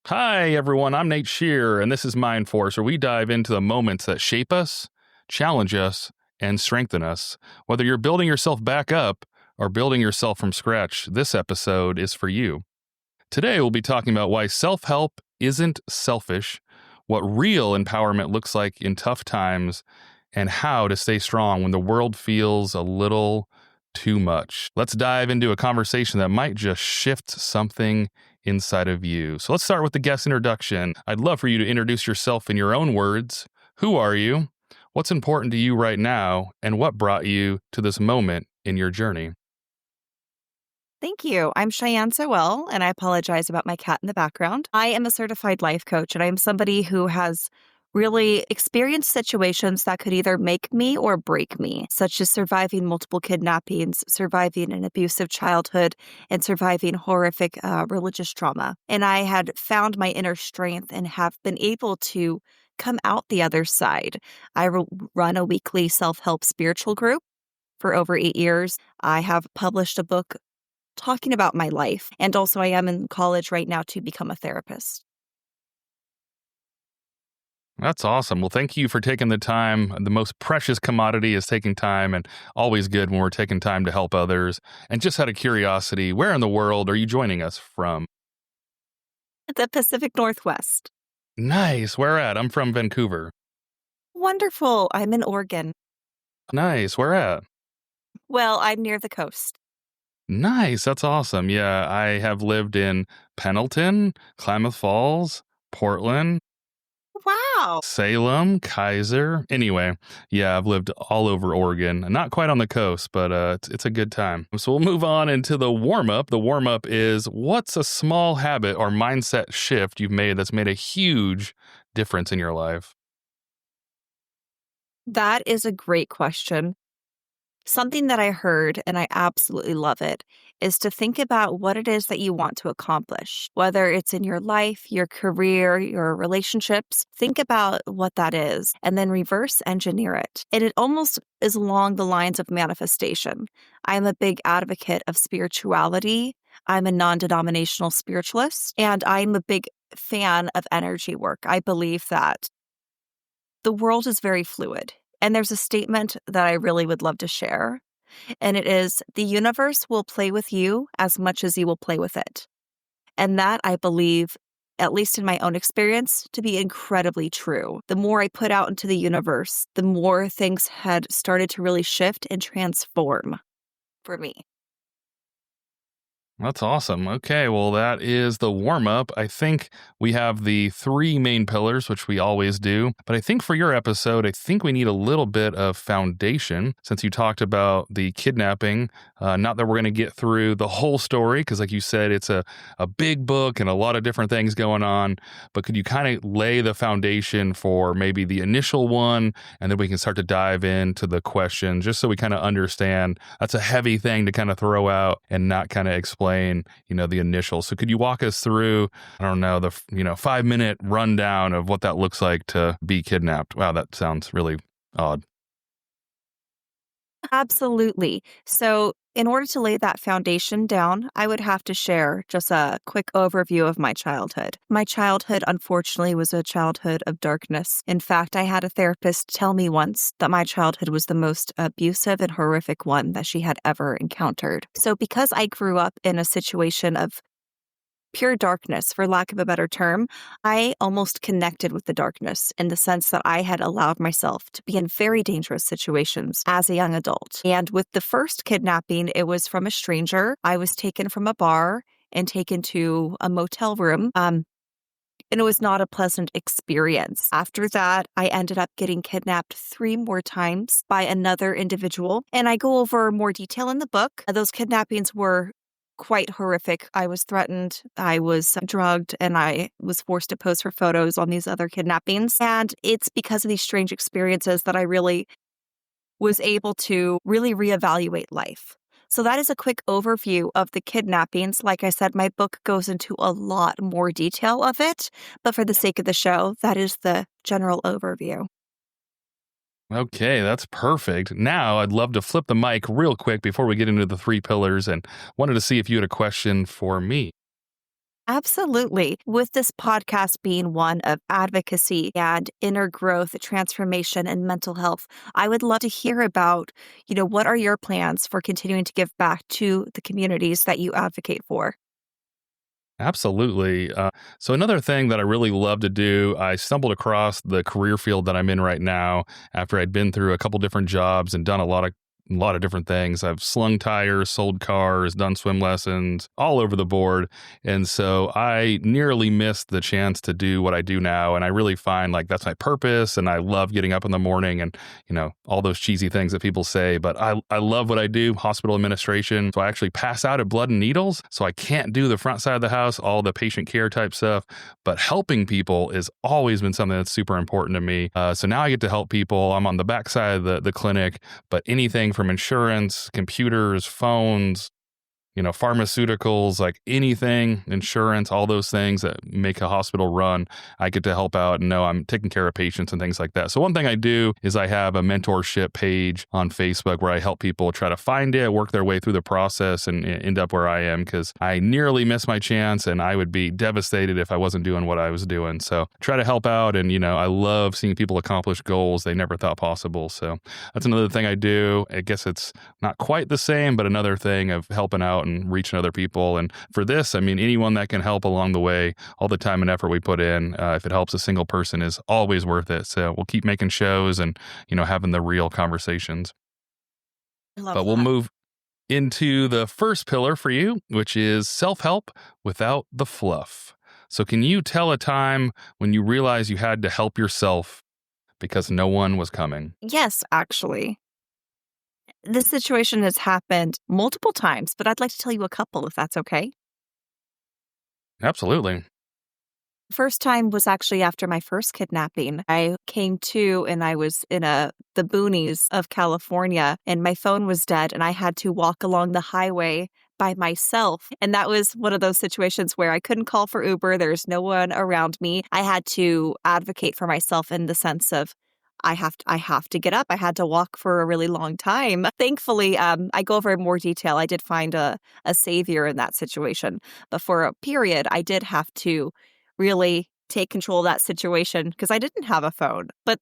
Hi, everyone. I'm Nate Shear, and this is Mind Force, where we dive into the moments that shape us, challenge us, and strengthen us. Whether you're building yourself back up or building yourself from scratch, this episode is for you. Today, we'll be talking about why self help isn't selfish, what real empowerment looks like in tough times, and how to stay strong when the world feels a little too much. Let's dive into a conversation that might just shift something inside of you. So let's start with the guest introduction. I'd love for you to introduce yourself in your own words. Who are you? What's important to you right now? And what brought you to this moment in your journey? Thank you. I'm Cheyenne Zoelle, and I apologize about my cat in the background. I am a certified life coach, and I am somebody who has really experienced situations that could either make me or break me, such as surviving multiple kidnappings, surviving an abusive childhood, and surviving horrific religious trauma. And I had found my inner strength and have been able to come out the other side. I run a weekly self-help spiritual group for over 8 years. I have published a book talking about my life. And also, I am in college right now to become a therapist. That's awesome. Well, thank you for taking the time. The most precious commodity is taking time, and always good when we're taking time to help others. And just out of curiosity, where in the world are you joining us from? The Pacific Northwest. Nice. Where at? I'm from Vancouver. Wonderful. I'm in Oregon. Nice. Where at? Well, I'm near the coast. Nice. That's awesome. Yeah, I have lived in Pendleton, Klamath Falls, Portland, Wow. Salem, Kaiser. Anyway, yeah, I've lived all over Oregon. Not quite on the coast, but it's a good time. So we'll move on into the warm up. The warm up is, what's a small habit or mindset shift you've made that's made a huge difference in your life? That is a great question. Something that I heard, and I absolutely love it, is to think about what it is that you want to accomplish, whether it's in your life, your career, your relationships. Think about what that is and then reverse engineer it. And it almost is along the lines of manifestation. I'm a big advocate of spirituality. I'm a non-denominational spiritualist, and I'm a big fan of energy work. I believe that the world is very fluid. And there's a statement that I really would love to share. And it is, the universe will play with you as much as you will play with it. And that I believe, at least in my own experience, to be incredibly true. The more I put out into the universe, the more things had started to really shift and transform for me. That's awesome. Okay, well, that is the warm up. I think we have the three main pillars, which we always do. But I think for your episode, I think we need a little bit of foundation since you talked about the kidnapping. Not that we're going to get through the whole story, because like you said, it's a big book and a lot of different things going on. But could you kind of lay the foundation for maybe the initial one, and then we can start to dive into the question, just so we kind of understand that's a heavy thing to kind of throw out and not kind of explain, the initial. So could you walk us through, I don't know, the 5-minute rundown of what that looks like to be kidnapped? Wow, that sounds really odd. Absolutely. So, in order to lay that foundation down, I would have to share just a quick overview of my childhood. My childhood, unfortunately, was a childhood of darkness. In fact, I had a therapist tell me once that my childhood was the most abusive and horrific one that she had ever encountered. So, because I grew up in a situation of pure darkness, for lack of a better term, I almost connected with the darkness in the sense that I had allowed myself to be in very dangerous situations as a young adult. And with the first kidnapping, it was from a stranger. I was taken from a bar and taken to a motel room. And it was not a pleasant experience. After that, I ended up getting kidnapped 3 more times by another individual. And I go over more detail in the book. Those kidnappings were quite horrific. I was threatened, I was drugged, and I was forced to pose for photos on these other kidnappings. And it's because of these strange experiences that I really was able to really reevaluate life. So that is a quick overview of the kidnappings. Like I said, my book goes into a lot more detail of it, but for the sake of the show, that is the general overview. Okay, that's perfect. Now I'd love to flip the mic real quick before we get into the three pillars, and wanted to see if you had a question for me. Absolutely. With this podcast being one of advocacy and inner growth, transformation, and mental health, I would love to hear about, what are your plans for continuing to give back to the communities that you advocate for? Absolutely. So another thing that I really love to do, I stumbled across the career field that I'm in right now after I'd been through a couple different jobs and done a lot of different things. I've slung tires, sold cars, done swim lessons, all over the board. And so I nearly missed the chance to do what I do now. And I really find like that's my purpose. And I love getting up in the morning and, all those cheesy things that people say. But I love what I do, hospital administration. So I actually pass out at blood and needles. So I can't do the front side of the house, all the patient care type stuff. But helping people has always been something that's super important to me. So now I get to help people. I'm on the back side of the clinic, but anything from insurance, computers, phones, pharmaceuticals, like anything, insurance, all those things that make a hospital run, I get to help out and know I'm taking care of patients and things like that. So one thing I do is I have a mentorship page on Facebook where I help people try to find it, work their way through the process and end up where I am because I nearly missed my chance and I would be devastated if I wasn't doing what I was doing. So try to help out and, I love seeing people accomplish goals they never thought possible. So that's another thing I do. I guess it's not quite the same, but another thing of helping out and reaching other people. And for this, I mean, anyone that can help along the way, all the time and effort we put in, if it helps a single person is always worth it. So we'll keep making shows and, having the real conversations. I love But we'll that. move into the first pillar for you, which is self-help without the fluff. So can you tell a time when you realized you had to help yourself because no one was coming? Yes, actually. This situation has happened multiple times, but I'd like to tell you a couple if that's okay. Absolutely. First time was actually after my first kidnapping. I came to and I was in the boonies of California and my phone was dead and I had to walk along the highway by myself. And that was one of those situations where I couldn't call for Uber. There's no one around me. I had to advocate for myself in the sense of I have to get up. I had to walk for a really long time. Thankfully, I go over in more detail. I did find a savior in that situation. But for a period, I did have to really take control of that situation because I didn't have a phone. But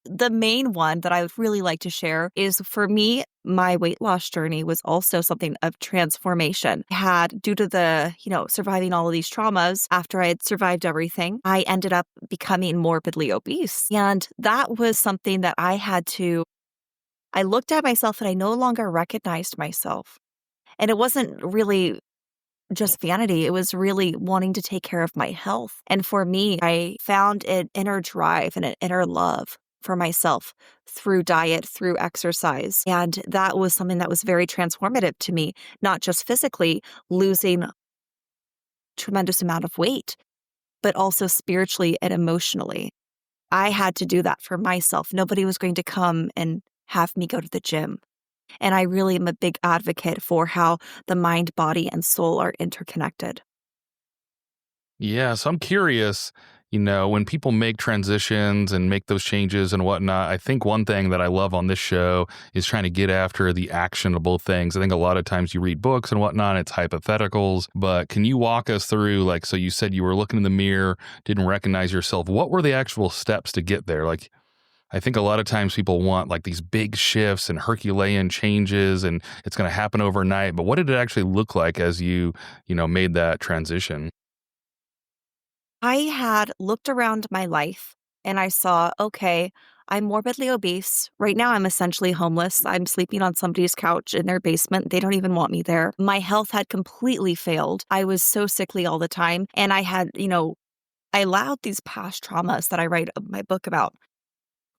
the main one that I would really like to share is for me, my weight loss journey was also something of transformation. I had, due to the, surviving all of these traumas, after I had survived everything, I ended up becoming morbidly obese. And that was something that I looked at myself and I no longer recognized myself. And it wasn't really just vanity. It was really wanting to take care of my health. And for me, I found an inner drive and an inner love for myself through diet, through exercise. And that was something that was very transformative to me, not just physically losing tremendous amount of weight, but also spiritually and emotionally. I had to do that for myself. Nobody was going to come and have me go to the gym. And I really am a big advocate for how the mind, body, and soul are interconnected. Yeah, so I'm curious, when people make transitions and make those changes and whatnot, I think one thing that I love on this show is trying to get after the actionable things. I think a lot of times you read books and whatnot, it's hypotheticals, but can you walk us through, like, so you said you were looking in the mirror, didn't recognize yourself. What were the actual steps to get there? Like, I think a lot of times people want like these big shifts and Herculean changes and it's going to happen overnight. But what did it actually look like as you made that transition? I had looked around my life and I saw, okay, I'm morbidly obese. Right now, I'm essentially homeless. I'm sleeping on somebody's couch in their basement. They don't even want me there. My health had completely failed. I was so sickly all the time. And I had, I allowed these past traumas that I write my book about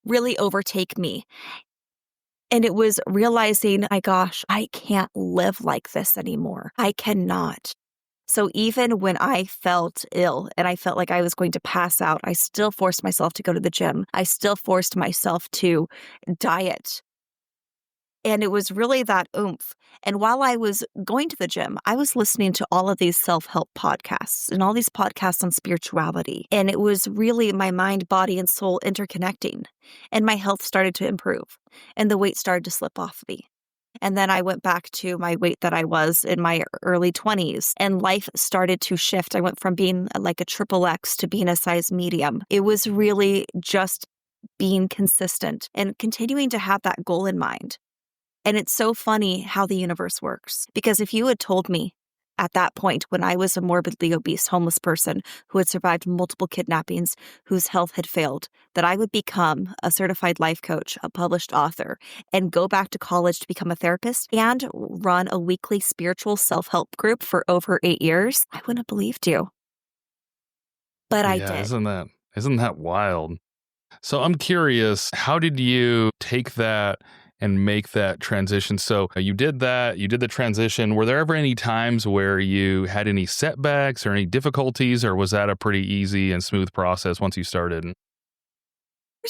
really overtake me. And it was realizing, my gosh, I can't live like this anymore. I cannot. So even when I felt ill and I felt like I was going to pass out, I still forced myself to go to the gym. I still forced myself to diet. And it was really that oomph. And while I was going to the gym, I was listening to all of these self-help podcasts and all these podcasts on spirituality. And it was really my mind, body, and soul interconnecting. And my health started to improve. And the weight started to slip off me. And then I went back to my weight that I was in my early 20s, and life started to shift. I went from being like a triple X to being a size medium. It was really just being consistent and continuing to have that goal in mind. And it's so funny how the universe works, because if you had told me at that point, when I was a morbidly obese homeless person who had survived multiple kidnappings, whose health had failed, that I would become a certified life coach, a published author, and go back to college to become a therapist and run a weekly spiritual self-help group for over 8 years, I wouldn't have believed you. But I Yeah, did. isn't that wild? So I'm curious, how did you take that and make that transition? So you did that, you did the transition. Were there ever any times where you had any setbacks or any difficulties, or was that a pretty easy and smooth process once you started?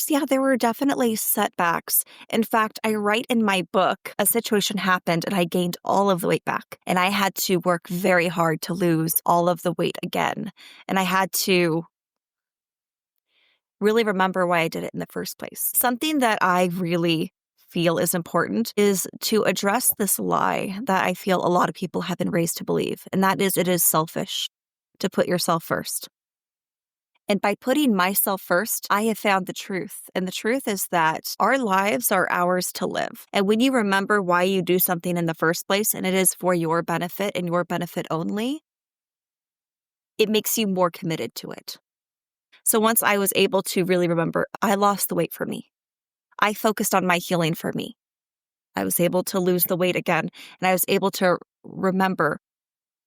Yeah, there were definitely setbacks. In fact, I write in my book, a situation happened and I gained all of the weight back. And I had to work very hard to lose all of the weight again. And I had to really remember why I did it in the first place. Something that I really feel is important is to address this lie that I feel a lot of people have been raised to believe, and that is it is selfish to put yourself first. And by putting myself first, I have found the truth. And the truth is that our lives are ours to live. And when you remember why you do something in the first place, and it is for your benefit and your benefit only, it makes you more committed to it. So once I was able to really remember, I lost the weight for me. I focused on my healing for me. I was able to lose the weight again, and I was able to remember,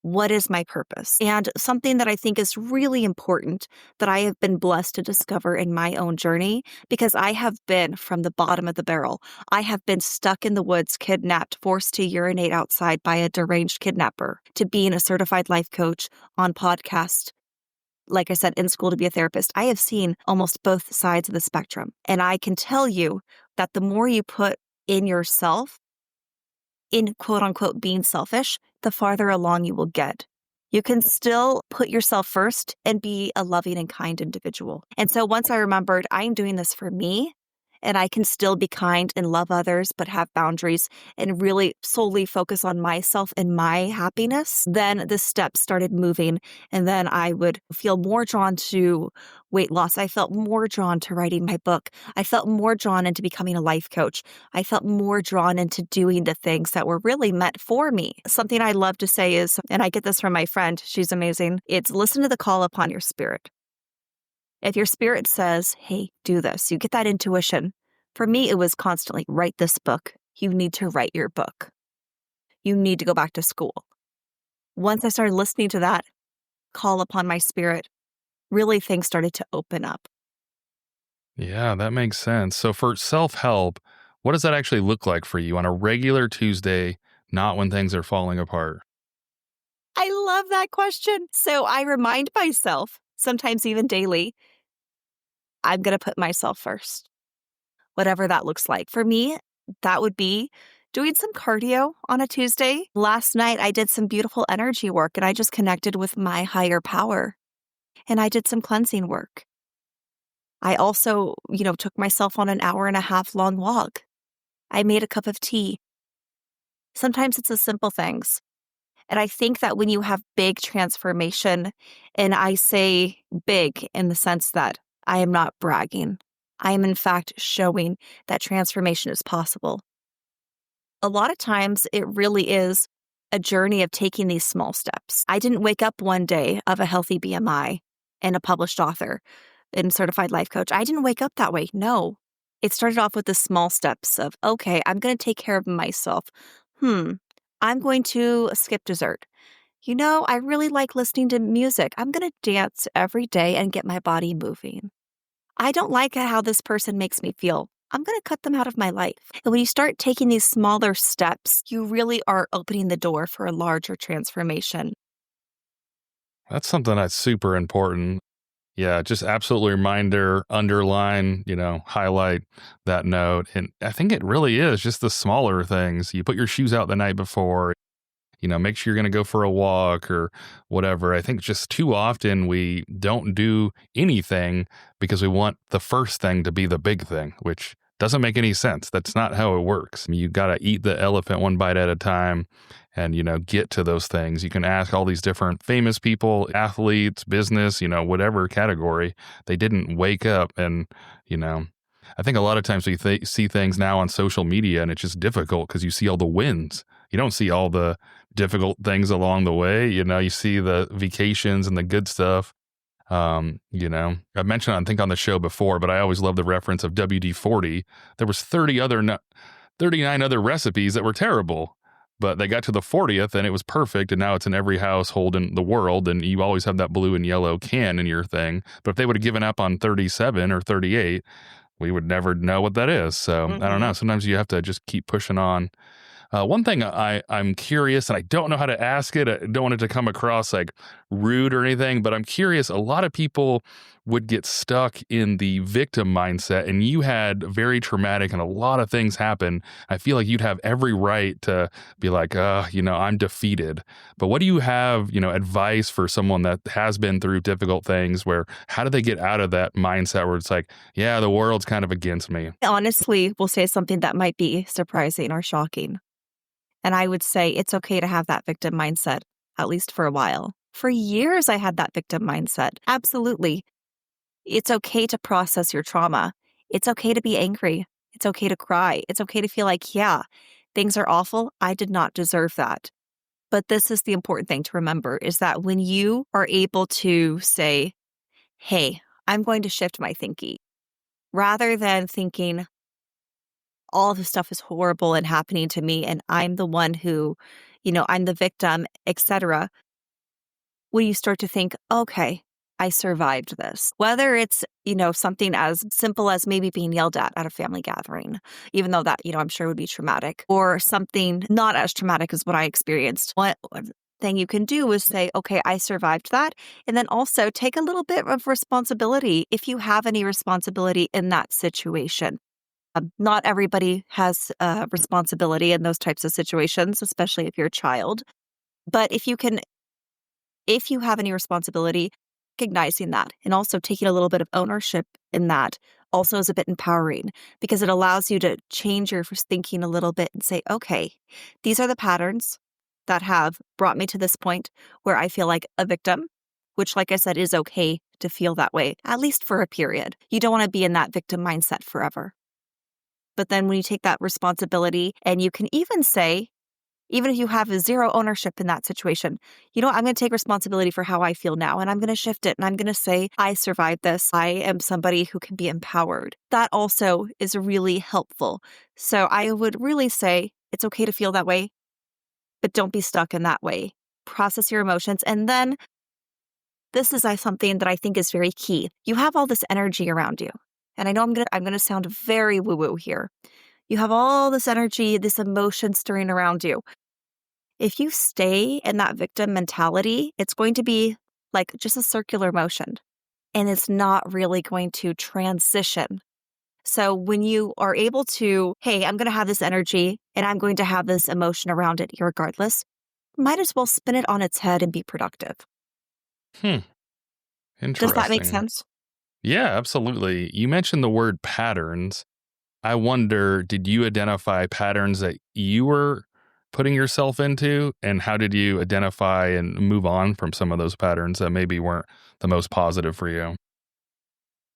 what is my purpose? And something that I think is really important that I have been blessed to discover in my own journey, because I have been from the bottom of the barrel. I have been stuck in the woods, kidnapped, forced to urinate outside by a deranged kidnapper, to being a certified life coach, on podcast, like I said, in school to be a therapist. I have seen almost both sides of the spectrum. And I can tell you that the more you put in yourself, in quote unquote being selfish, the farther along you will get. You can still put yourself first and be a loving and kind individual. And so once I remembered, I'm doing this for me, and I can still be kind and love others, but have boundaries and really solely focus on myself and my happiness, then the steps started moving. And then I would feel more drawn to weight loss. I felt more drawn to writing my book. I felt more drawn into becoming a life coach. I felt more drawn into doing the things that were really meant for me. Something I love to say is, and I get this from my friend, she's amazing, it's listen to the call upon your spirit. If your spirit says, hey, do this, you get that intuition. For me, it was constantly, write this book. You need to write your book. You need to go back to school. Once I started listening to that call upon my spirit, really things started to open up. Yeah, that makes sense. So for self-help, what does that actually look like for you on a regular Tuesday, not when things are falling apart? I love that question. So I remind myself, sometimes even daily, I'm going to put myself first, whatever that looks like. For me, that would be doing some cardio on a Tuesday. Last night, I did some beautiful energy work, and I just connected with my higher power, and I did some cleansing work. I also, took myself on an hour and a half long walk. I made a cup of tea. Sometimes it's the simple things. And I think that when you have big transformation, and I say big in the sense that I am not bragging, I am in fact showing that transformation is possible. A lot of times it really is a journey of taking these small steps. I didn't wake up one day of a healthy BMI and a published author and certified life coach. I didn't wake up that way. No. It started off with the small steps of, okay, I'm going to take care of myself. I'm going to skip dessert. I really like listening to music. I'm going to dance every day and get my body moving. I don't like how this person makes me feel. I'm going to cut them out of my life. And when you start taking these smaller steps, you really are opening the door for a larger transformation. That's something that's super important. Yeah, just absolutely reminder, underline, highlight that note. And I think it really is just the smaller things. You put your shoes out the night before, make sure you're going to go for a walk or whatever. I think just too often we don't do anything because we want the first thing to be the big thing, which Doesn't make any sense. That's not how it works. I mean, you got to eat the elephant one bite at a time and, get to those things. You can ask all these different famous people, athletes, business, whatever category. They didn't wake up and, I think a lot of times we see things now on social media and it's just difficult because you see all the wins. You don't see all the difficult things along the way. You see the vacations and the good stuff. I mentioned, I think on the show before, but I always love the reference of WD-40. There was 39 other recipes that were terrible, but they got to the 40th and it was perfect. And now it's in every household in the world. And you always have that blue and yellow can in your thing. But if they would have given up on 37 or 38, we would never know what that is. So I don't know. Sometimes you have to just keep pushing on. One thing I'm curious, and I don't know how to ask it. I don't want it to come across like rude or anything, but I'm curious. A lot of people would get stuck in the victim mindset, and you had very traumatic and a lot of things happen. I feel like you'd have every right to be like, I'm defeated. But what do you have, advice for someone that has been through difficult things how do they get out of that mindset where it's like, yeah, the world's kind of against me? Honestly, we'll say something that might be surprising or shocking. And I would say it's okay to have that victim mindset, at least for a while. For years, I had that victim mindset. Absolutely. It's okay to process your trauma. It's okay to be angry. It's okay to cry. It's okay to feel like, yeah, things are awful. I did not deserve that. But this is the important thing to remember is that when you are able to say, hey, I'm going to shift my thinking, rather than thinking, all of this stuff is horrible and happening to me and I'm the one who, I'm the victim, etc. When you start to think, okay, I survived this, whether it's, something as simple as maybe being yelled at a family gathering, even though that, I'm sure would be traumatic, or something not as traumatic as what I experienced. One thing you can do is say, okay, I survived that. And then also take a little bit of responsibility if you have any responsibility in that situation. Not everybody has responsibility in those types of situations, especially if you're a child. But if you have any responsibility, recognizing that and also taking a little bit of ownership in that also is a bit empowering because it allows you to change your thinking a little bit and say, okay, these are the patterns that have brought me to this point where I feel like a victim, which, like I said, is okay to feel that way, at least for a period. You don't want to be in that victim mindset forever. But then when you take that responsibility and you can even say, even if you have zero ownership in that situation, I'm going to take responsibility for how I feel now and I'm going to shift it and I'm going to say, I survived this. I am somebody who can be empowered. That also is really helpful. So I would really say it's okay to feel that way, but don't be stuck in that way. Process your emotions. And then this is something that I think is very key. You have all this energy around you. And I know I'm going to sound very woo-woo here. You have all this energy, this emotion stirring around you. If you stay in that victim mentality, it's going to be like just a circular motion. And it's not really going to transition. So when you are able to, hey, I'm going to have this energy and I'm going to have this emotion around it regardless, might as well spin it on its head and be productive. Interesting. Does that make sense? Yeah, absolutely. You mentioned the word patterns. I wonder, did you identify patterns that you were putting yourself into? And how did you identify and move on from some of those patterns that maybe weren't the most positive for you?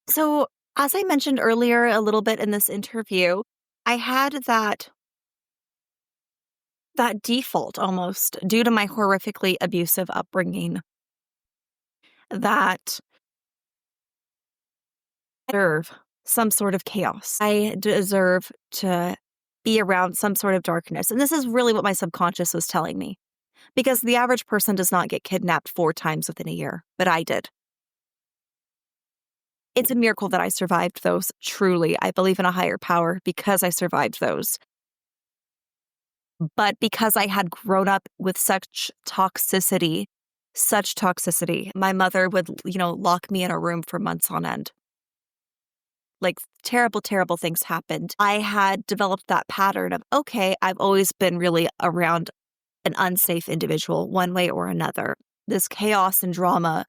So, as I mentioned earlier a little bit in this interview, I had that default almost due to my horrifically abusive upbringing that deserve some sort of chaos. I deserve to be around some sort of darkness. And this is really what my subconscious was telling me. Because the average person does not get kidnapped 4 times within a year, but I did. It's a miracle that I survived those, truly. I believe in a higher power because I survived those. But because I had grown up with such toxicity, my mother would, lock me in a room for months on end. Like terrible, terrible things happened. I had developed that pattern of, okay, I've always been really around an unsafe individual one way or another. This chaos and drama,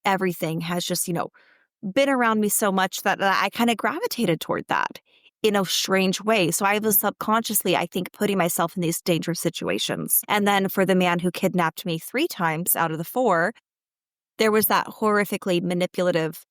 everything has just, been around me so much that I kind of gravitated toward that. in a strange way. So I was subconsciously, I think, putting myself in these dangerous situations. And then for the man who kidnapped me 3 times out of the 4, there was that horrifically manipulative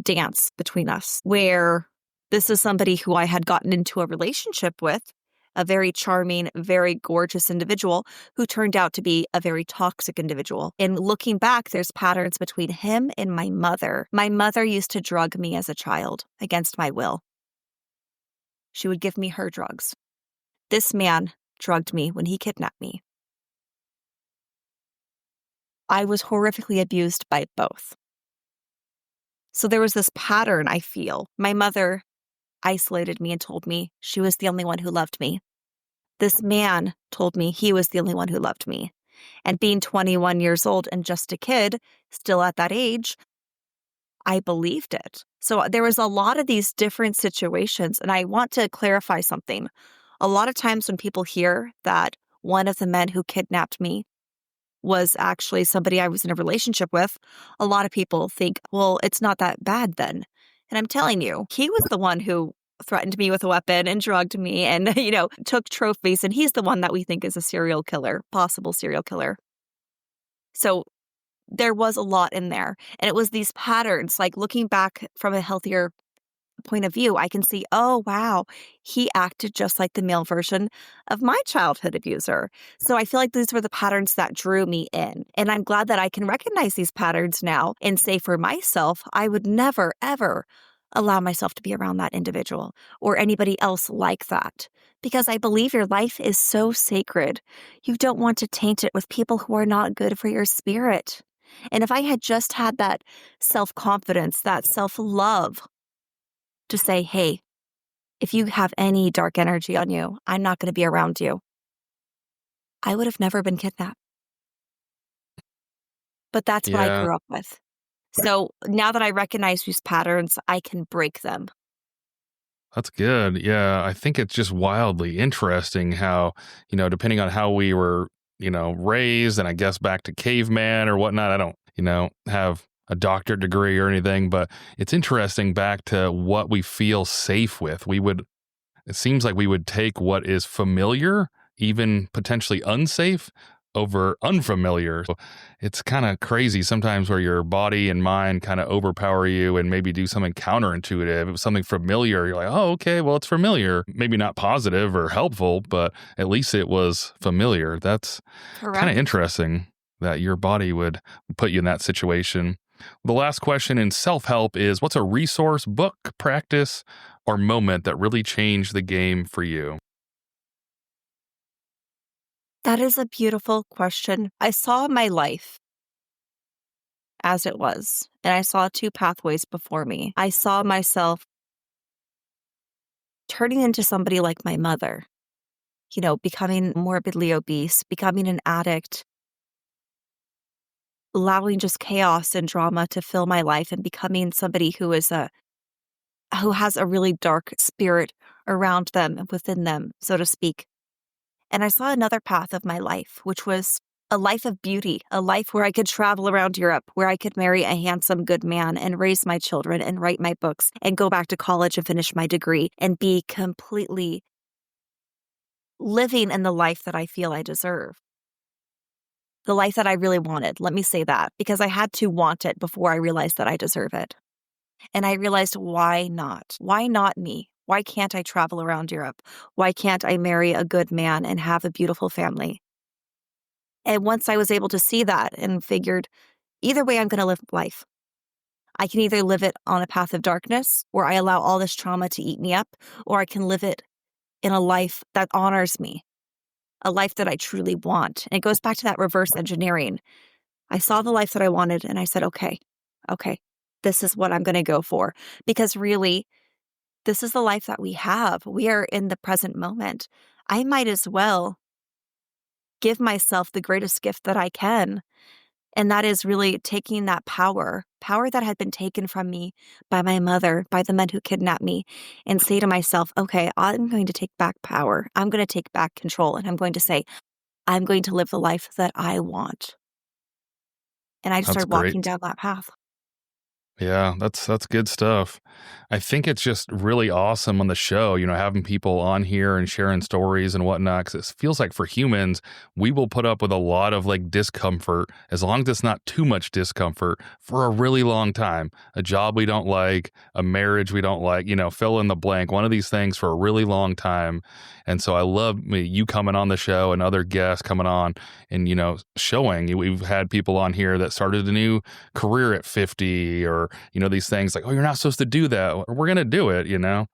dance between us where this is somebody who I had gotten into a relationship with, a very charming, very gorgeous individual who turned out to be a very toxic individual. And looking back, there's patterns between him and my mother. My mother used to drug me as a child against my will. She would give me her drugs. This man drugged me when he kidnapped me. I was horrifically abused by both. So there was this pattern, I feel. My mother isolated me and told me she was the only one who loved me. This man told me he was the only one who loved me. And being 21 years old and just a kid, still at that age, I believed it. So there was a lot of these different situations. And I want to clarify something. A lot of times when people hear that one of the men who kidnapped me was actually somebody I was in a relationship with, a lot of people think, well, it's not that bad then. And I'm telling you, he was the one who threatened me with a weapon and drugged me and, took trophies. And he's the one that we think is a serial killer, possible serial killer. So there was a lot in there. And it was these patterns, like looking back from a healthier point of view, I can see, oh, wow, he acted just like the male version of my childhood abuser. So I feel like these were the patterns that drew me in. And I'm glad that I can recognize these patterns now and say for myself, I would never, ever allow myself to be around that individual or anybody else like that. Because I believe your life is so sacred. You don't want to taint it with people who are not good for your spirit. And if I had just had that self-confidence, that self-love, to say, hey, if you have any dark energy on you, I'm not going to be around you, I would have never been kidnapped. But that's what I Yeah, grew up with. So now that I recognize these patterns, I can break them. that's good. Yeah, I think it's just wildly interesting how, depending on how we were, raised, and I guess back to caveman or whatnot, I don't, have a doctorate degree or anything, but it's interesting back to what we feel safe with. It seems like we would take what is familiar, even potentially unsafe, over unfamiliar. So it's kind of crazy sometimes where your body and mind kind of overpower you and maybe do something counterintuitive. If it was something familiar, you're like, oh, okay, well, it's familiar. Maybe not positive or helpful, but at least it was familiar. That's kind of Correct. interesting that your body would put you in that situation. The last question in self-help is, what's a resource, book, practice, or moment that really changed the game for you? That is a beautiful question. I saw my life as it was, and I saw 2 pathways before me. I saw myself turning into somebody like my mother, becoming morbidly obese, becoming an addict, allowing just chaos and drama to fill my life and becoming somebody who has a really dark spirit around them and within them, so to speak. And I saw another path of my life, which was a life of beauty, a life where I could travel around Europe, where I could marry a handsome, good man and raise my children and write my books and go back to college and finish my degree and be completely living in the life that I feel I deserve. The life that I really wanted. Let me say that, because I had to want it before I realized that I deserve it. And I realized, why not? Why not me? Why can't I travel around Europe? Why can't I marry a good man and have a beautiful family? And once I was able to see that and figured, either way, I'm going to live life. I can either live it on a path of darkness where I allow all this trauma to eat me up, or I can live it in a life that honors me, a life that I truly want. And it goes back to that reverse engineering. I saw the life that I wanted and I said, okay, this is what I'm going to go for. Because really, this is the life that we have. We are in the present moment. I might as well give myself the greatest gift that I can. And that is really taking that power that had been taken from me by my mother, by the men who kidnapped me, and say to myself, okay, I'm going to take back power. I'm going to take back control. And I'm going to say, I'm going to live the life that I want. And I just That's started walking great. down that path. Yeah, that's good stuff. I think it's just really awesome on the show, having people on here and sharing stories and whatnot. Because it feels like for humans, we will put up with a lot of like discomfort as long as it's not too much discomfort for a really long time. A job we don't like, a marriage we don't like, fill in the blank, one of these things for a really long time. And so I love you coming on the show and other guests coming on and, showing. We've had people on here that started a new career at 50 or, these things like, oh, you're not supposed to do that. We're going to do it,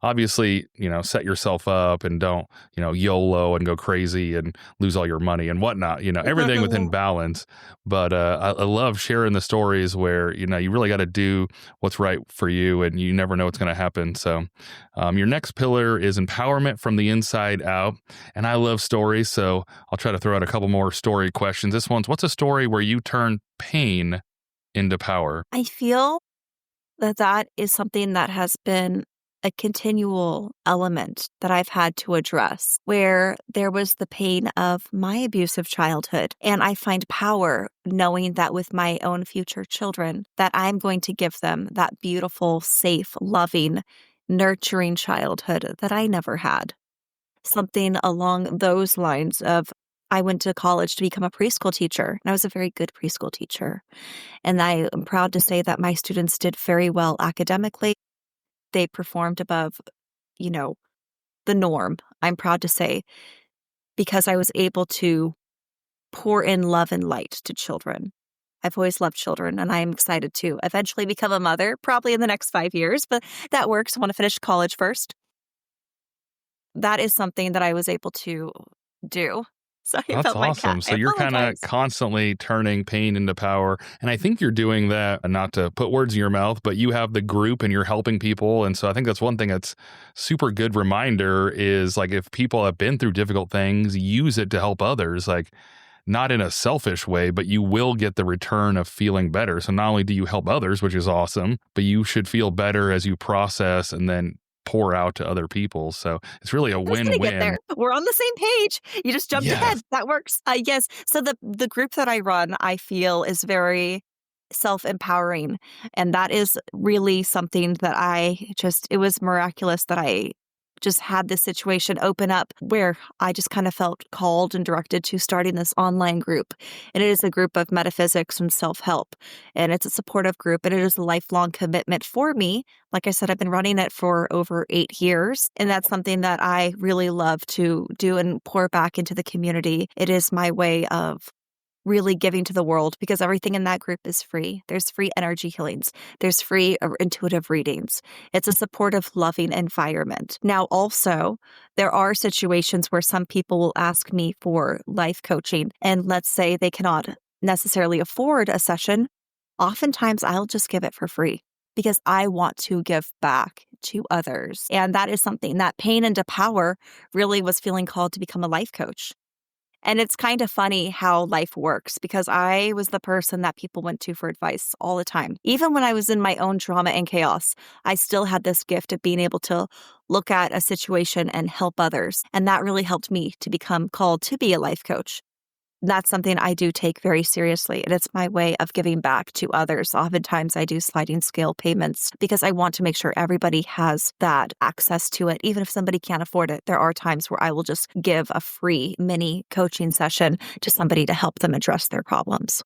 Obviously, set yourself up and don't, YOLO and go crazy and lose all your money and whatnot, everything within balance. But I love sharing the stories where, you really got to do what's right for you and you never know what's going to happen. So your next pillar is empowerment from the inside out. And I love stories. So I'll try to throw out a couple more story questions. This one's, what's a story where you turn pain into power? I feel that is something that has been a continual element that I've had to address, where there was the pain of my abusive childhood. And I find power knowing that with my own future children, that I'm going to give them that beautiful, safe, loving, nurturing childhood that I never had. Something along those lines of, I went to college to become a preschool teacher, and I was a very good preschool teacher. And I am proud to say that my students did very well academically. They performed above, the norm, I'm proud to say, because I was able to pour in love and light to children. I've always loved children, and I'm excited to eventually become a mother, probably in the next 5 years, but that works. I want to finish college first. That is something that I was able to do. Sorry That's about my cat. awesome. So I you're kind of apologize. constantly turning pain into power. And I think you're doing that, not to put words in your mouth, but you have the group and you're helping people. And so I think that's one thing that's super good reminder is like if people have been through difficult things, use it to help others. Like not in a selfish way, but you will get the return of feeling better. So not only do you help others, which is awesome, but you should feel better as you process and then pour out to other people. So it's really a I was gonna get win-win. there. We're on the same page. You just jumped Yes. ahead. That works. Yes. So the group that I run, I feel is very self-empowering. And that is really something that it was miraculous that I just had this situation open up where I just kind of felt called and directed to starting this online group. And it is a group of metaphysics and self-help. And it's a supportive group and it is a lifelong commitment for me. Like I said, I've been running it for over 8 years. And that's something that I really love to do and pour back into the community. It is my way of really giving to the world because everything in that group is free. There's free energy healings. There's free intuitive readings. It's a supportive, loving environment. Now, also, there are situations where some people will ask me for life coaching, and let's say they cannot necessarily afford a session. Oftentimes, I'll just give it for free because I want to give back to others. And that is something that pain into power really was feeling called to become a life coach. And it's kind of funny how life works because I was the person that people went to for advice all the time. Even when I was in my own drama and chaos, I still had this gift of being able to look at a situation and help others. And that really helped me to become called to be a life coach. That's something I do take very seriously, and it's my way of giving back to others. Oftentimes, I do sliding scale payments because I want to make sure everybody has that access to it. Even if somebody can't afford it, there are times where I will just give a free mini coaching session to somebody to help them address their problems.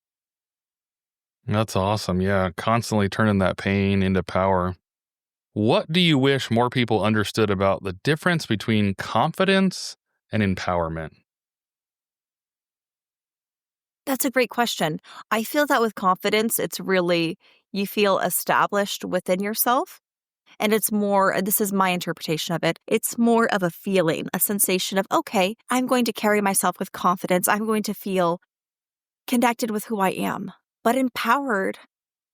That's awesome. Yeah. Constantly turning that pain into power. What do you wish more people understood about the difference between confidence and empowerment? That's a great question. I feel that with confidence, it's really, you feel established within yourself. And it's more, this is my interpretation of it, it's more of a feeling, a sensation of, okay, I'm going to carry myself with confidence. I'm going to feel connected with who I am. But empowered,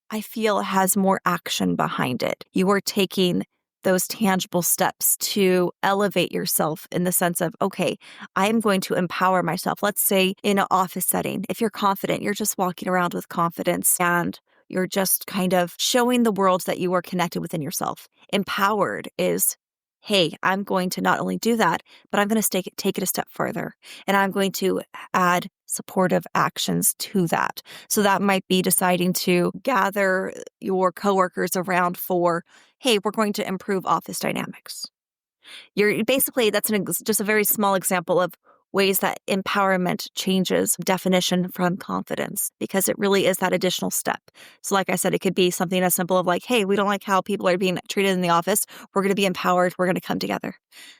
I feel, has more action behind it. You are taking those tangible steps to elevate yourself in the sense of, okay, I am going to empower myself. Let's say in an office setting, if you're confident, you're just walking around with confidence and you're just kind of showing the world that you are connected within yourself. Empowered is, hey, I'm going to not only do that, but I'm going to take it a step further. And I'm going to add supportive actions to that. So that might be deciding to gather your coworkers around for, hey, we're going to improve office dynamics. You're basically, that's just a very small example of ways that empowerment changes definition from confidence, because it really is that additional step. So like I said, it could be something as simple of like, hey, we don't like how people are being treated in the office. We're going to be empowered. We're going to come together.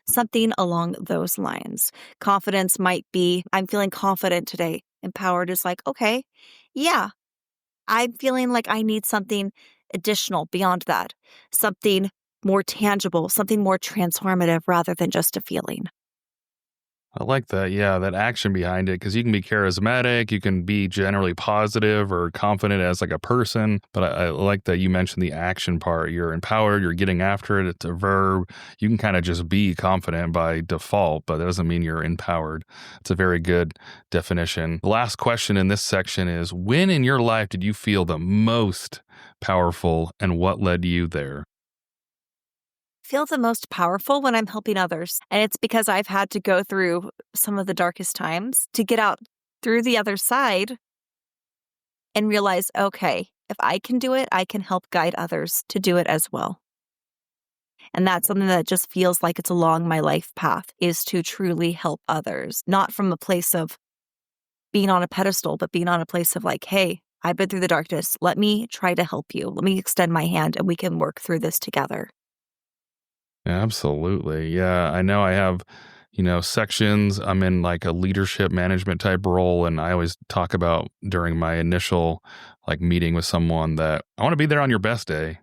Something along those lines. Confidence might be, I'm feeling confident today. Empowered is like, okay, yeah, I'm feeling like I need something additional beyond that, something more tangible, something more transformative rather than just a feeling. I like that. Yeah, that action behind it, because you can be charismatic, you can be generally positive or confident as like a person. But I like that you mentioned the action part. You're empowered, you're getting after it. It's a verb. You can kind of just be confident by default, but that doesn't mean you're empowered. It's a very good definition. The last question in this section is, when in your life did you feel the most powerful and what led you there? Feel the most powerful when I'm helping others. And it's because I've had to go through some of the darkest times to get out through the other side and realize, okay, if I can do it, I can help guide others to do it as well. And that's something that just feels like it's along my life path, is to truly help others, not from a place of being on a pedestal, but being on a place of like, hey, I've been through the darkness. Let me try to help you. Let me extend my hand and we can work through this together. Absolutely. Yeah. I know I have, sections. I'm in like a leadership management type role. And I always talk about during my initial like meeting with someone that I want to be there on your best day,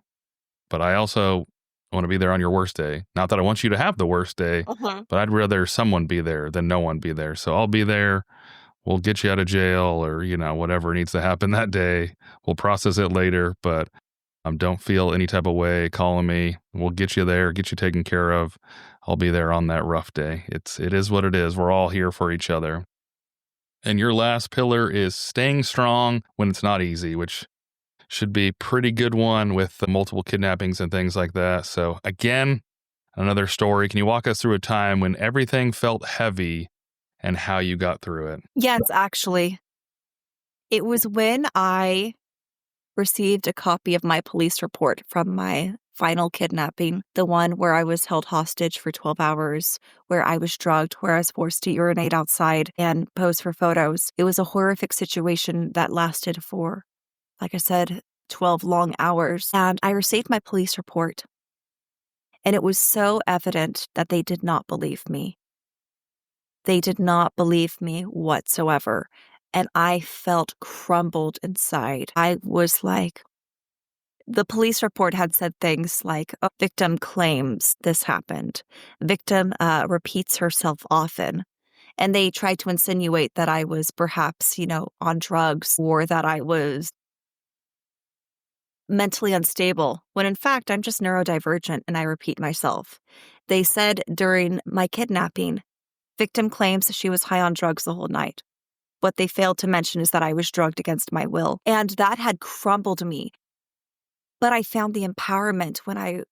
but I also want to be there on your worst day. Not that I want you to have the worst day, Uh-huh. but I'd rather someone be there than no one be there. So I'll be there. We'll get you out of jail or, whatever needs to happen that day. We'll process it later. But don't feel any type of way calling me. We'll get you there, get you taken care of. I'll be there on that rough day. It is what it is. We're all here for each other. And your last pillar is staying strong when it's not easy, which should be a pretty good one with the multiple kidnappings and things like that. So again, another story. Can you walk us through a time when everything felt heavy and how you got through it? Yes, actually, it was when I received a copy of my police report from my final kidnapping, the one where I was held hostage for 12 hours, where I was drugged, where I was forced to urinate outside and pose for photos. It was a horrific situation that lasted for, like I said, 12 long hours. And I received my police report, and it was so evident that they did not believe me. They did not believe me whatsoever. And I felt crumbled inside. I was like, the police report had said things like, "Oh, victim claims this happened. Victim repeats herself often." And they tried to insinuate that I was perhaps, on drugs or that I was mentally unstable, when in fact, I'm just neurodivergent and I repeat myself. They said during my kidnapping, victim claims she was high on drugs the whole night. What they failed to mention is that I was drugged against my will. And that had crumbled me. But I found the empowerment when it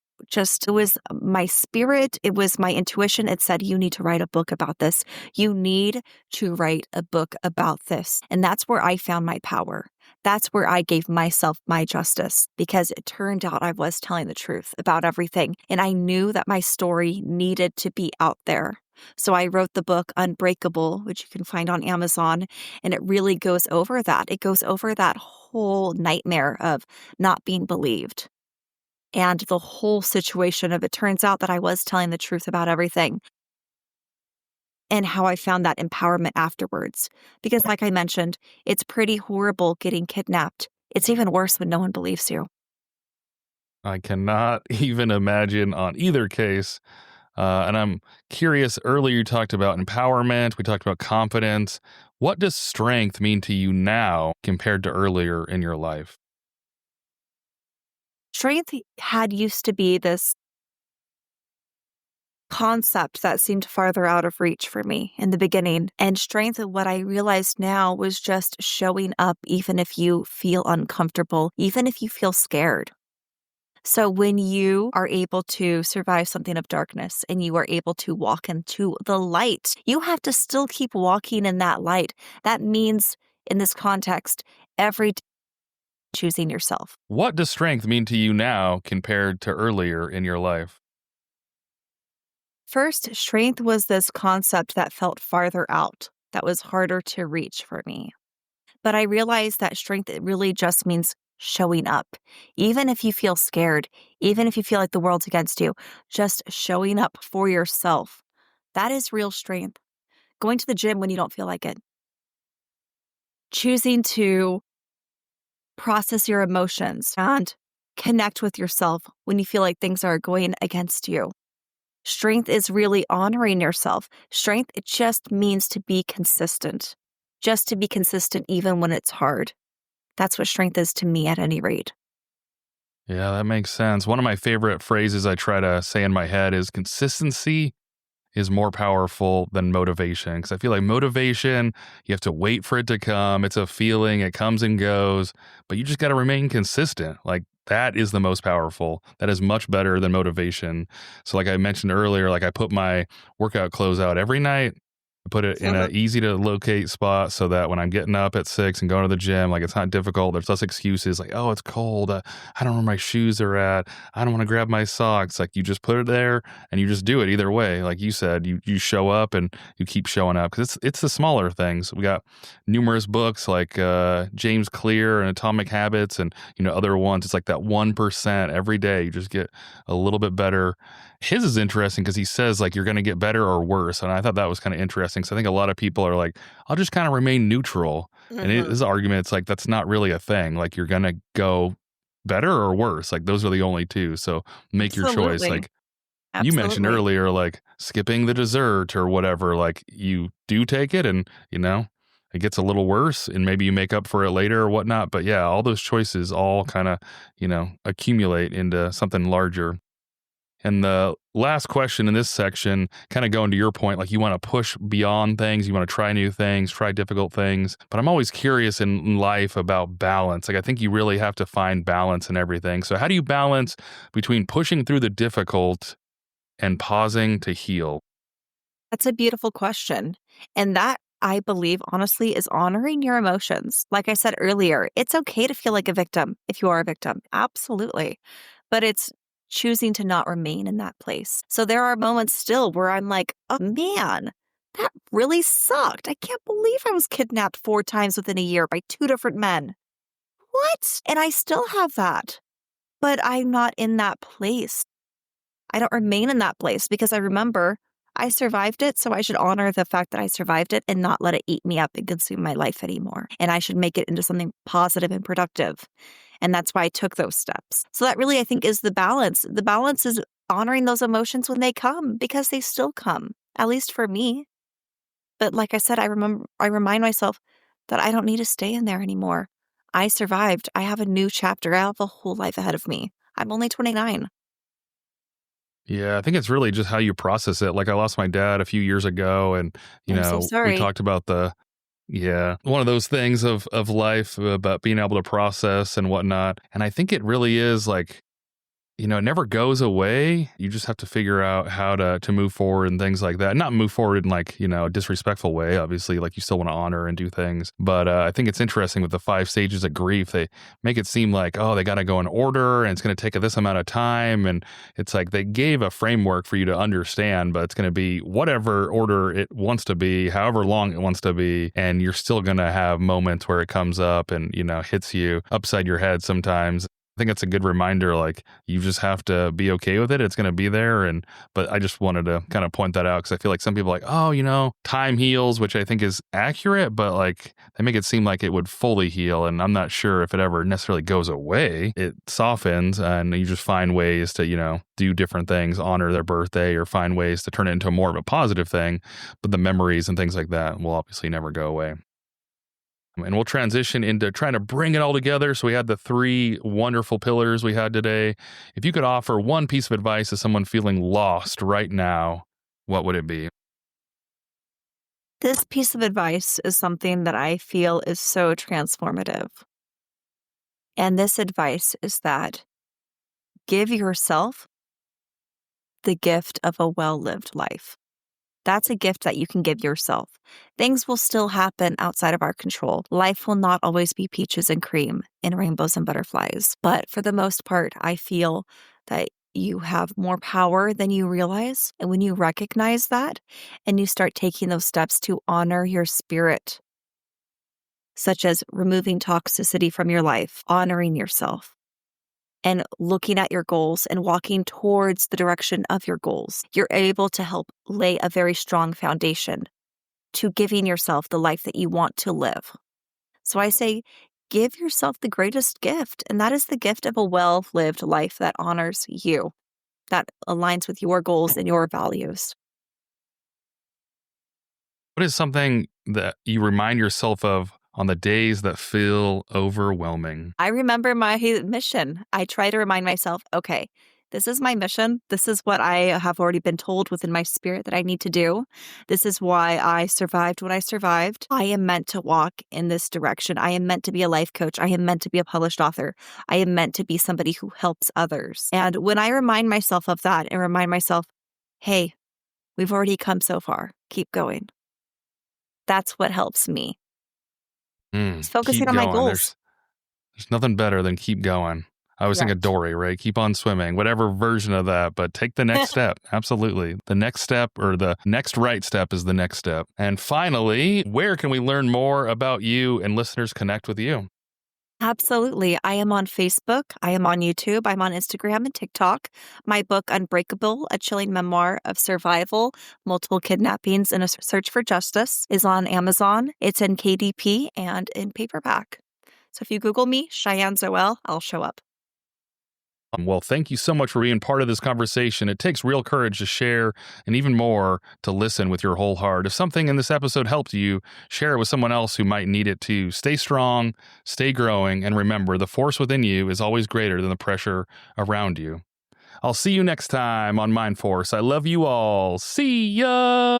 was my spirit, it was my intuition. It said, you need to write a book about this. You need to write a book about this. And that's where I found my power. That's where I gave myself my justice, because it turned out I was telling the truth about everything. And I knew that my story needed to be out there. So I wrote the book Unbreakable, which you can find on Amazon. And it really goes over that. It goes over that whole nightmare of not being believed. And the whole situation of it turns out that I was telling the truth about everything, and how I found that empowerment afterwards. Because like I mentioned, it's pretty horrible getting kidnapped. It's even worse when no one believes you. I cannot even imagine on either case. And I'm curious, earlier you talked about empowerment, we talked about confidence. What does strength mean to you now compared to earlier in your life? Strength had used to be this concept that seemed farther out of reach for me in the beginning. And strength, what I realized now, was just showing up even if you feel uncomfortable, even if you feel scared. So when you are able to survive something of darkness and you are able to walk into the light, you have to still keep walking in that light. That means, in this context, every day choosing yourself. What does strength mean to you now compared to earlier in your life? First, strength was this concept that felt farther out, that was harder to reach for me. But I realized that strength, it really just means showing up. Even if you feel scared, even if you feel like the world's against you, just showing up for yourself. That is real strength. Going to the gym when you don't feel like it. Choosing to process your emotions and connect with yourself when you feel like things are going against you. Strength is really honoring yourself. Strength, it just means to be consistent. Just to be consistent even when it's hard. That's what strength is to me at any rate. Yeah, that makes sense. One of my favorite phrases I try to say in my head is consistency is more powerful than motivation. Because I feel like motivation, you have to wait for it to come. It's a feeling, it comes and goes, but you just got to remain consistent. Like that is the most powerful. That is much better than motivation. So, like I mentioned earlier, like I put my workout clothes out every night. I put it in an easy to locate spot so that when I'm getting up at 6 and going to the gym, like it's not difficult. There's less excuses like, oh, it's cold. I don't know where my shoes are at. I don't want to grab my socks. Like you just put it there and you just do it either way. Like you said, you show up and you keep showing up because it's the smaller things. We got numerous books like James Clear and Atomic Habits and other ones. It's like that 1% every day. You just get a little bit better. His is interesting because he says like you're going to get better or worse, and I thought that was kind of interesting. So I think a lot of people are like, I'll just kind of remain neutral. And his argument, it's like that's not really a thing. Like you're going to go better or worse. Like those are the only two. So make your choice. Absolutely. Like you mentioned Absolutely. earlier, like skipping the dessert or whatever. Like you do take it, and it gets a little worse, and maybe you make up for it later or whatnot. But yeah, all those choices all kind of accumulate into something larger. And the last question in this section, kind of going to your point, like you want to push beyond things, you want to try new things, try difficult things. But I'm always curious in life about balance. Like I think you really have to find balance in everything. So how do you balance between pushing through the difficult and pausing to heal? That's a beautiful question. And that, I believe, honestly, is honoring your emotions. Like I said earlier, it's okay to feel like a victim if you are a victim. Absolutely. But it's choosing to not remain in that place. So there are moments still where I'm like, oh man, that really sucked. I can't believe I was kidnapped 4 times within a year by 2 different men. What? And I still have that. But I'm not in that place. I don't remain in that place because I remember I survived it. So I should honor the fact that I survived it and not let it eat me up and consume my life anymore. And I should make it into something positive and productive. And that's why I took those steps. So that really, I think, is the balance. The balance is honoring those emotions when they come because they still come, at least for me. But like I said, I remind myself that I don't need to stay in there anymore. I survived. I have a new chapter. I have a whole life ahead of me. I'm only 29. Yeah, I think it's really just how you process it. Like I lost my dad a few years ago, and I'm so we sorry. talked about one of those things of life about being able to process and whatnot. And I think it really is like it never goes away. You just have to figure out how to move forward and things like that. Not move forward in like, a disrespectful way. Obviously, like you still want to honor and do things. But I think it's interesting with the 5 stages of grief. They make it seem like, oh, they got to go in order and it's going to take this amount of time. And it's like they gave a framework for you to understand, but it's going to be whatever order it wants to be, however long it wants to be. And you're still going to have moments where it comes up and, hits you upside your head sometimes. I think it's a good reminder, like you just have to be okay with it. It's going to be there. But I just wanted to kind of point that out because I feel like some people are like, oh, time heals, which I think is accurate, but like they make it seem like it would fully heal. And I'm not sure if it ever necessarily goes away. It softens and you just find ways to, do different things, honor their birthday or find ways to turn it into more of a positive thing. But the memories and things like that will obviously never go away. And we'll transition into trying to bring it all together. So we had the 3 wonderful pillars we had today. If you could offer one piece of advice to someone feeling lost right now, what would it be? This piece of advice is something that I feel is so transformative. And this advice is that give yourself the gift of a well-lived life. That's a gift that you can give yourself. Things will still happen outside of our control. Life will not always be peaches and cream and rainbows and butterflies. But for the most part, I feel that you have more power than you realize. And when you recognize that and you start taking those steps to honor your spirit, such as removing toxicity from your life, honoring yourself, and looking at your goals and walking towards the direction of your goals, you're able to help lay a very strong foundation to giving yourself the life that you want to live. So I say, give yourself the greatest gift, and that is the gift of a well-lived life that honors you, that aligns with your goals and your values. What is something that you remind yourself of on the days that feel overwhelming? I remember my mission. I try to remind myself, okay, this is my mission. This is what I have already been told within my spirit that I need to do. This is why I survived what I survived. I am meant to walk in this direction. I am meant to be a life coach. I am meant to be a published author. I am meant to be somebody who helps others. And when I remind myself of that and remind myself, hey, we've already come so far. Keep going. That's what helps me. It's focusing Keep on my going. goals. There's nothing better than keep going. I always think of Dory, right? Keep on swimming, whatever version of that, but take the next step. Absolutely. The next step or the next right step is the next step. And finally, where can we learn more about you and listeners connect with you? Absolutely. I am on Facebook. I am on YouTube. I'm on Instagram and TikTok. My book, Unbreakable, A Chilling Memoir of Survival, Multiple Kidnappings, and a Search for Justice, is on Amazon. It's in KDP and in paperback. So if you Google me, Cheyenne Zoelle, I'll show up. Well, thank you so much for being part of this conversation. It takes real courage to share and even more to listen with your whole heart. If something in this episode helped you, share it with someone else who might need it too. Stay strong, stay growing, and remember, the force within you is always greater than the pressure around you. I'll see you next time on Mind Force. I love you all. See ya!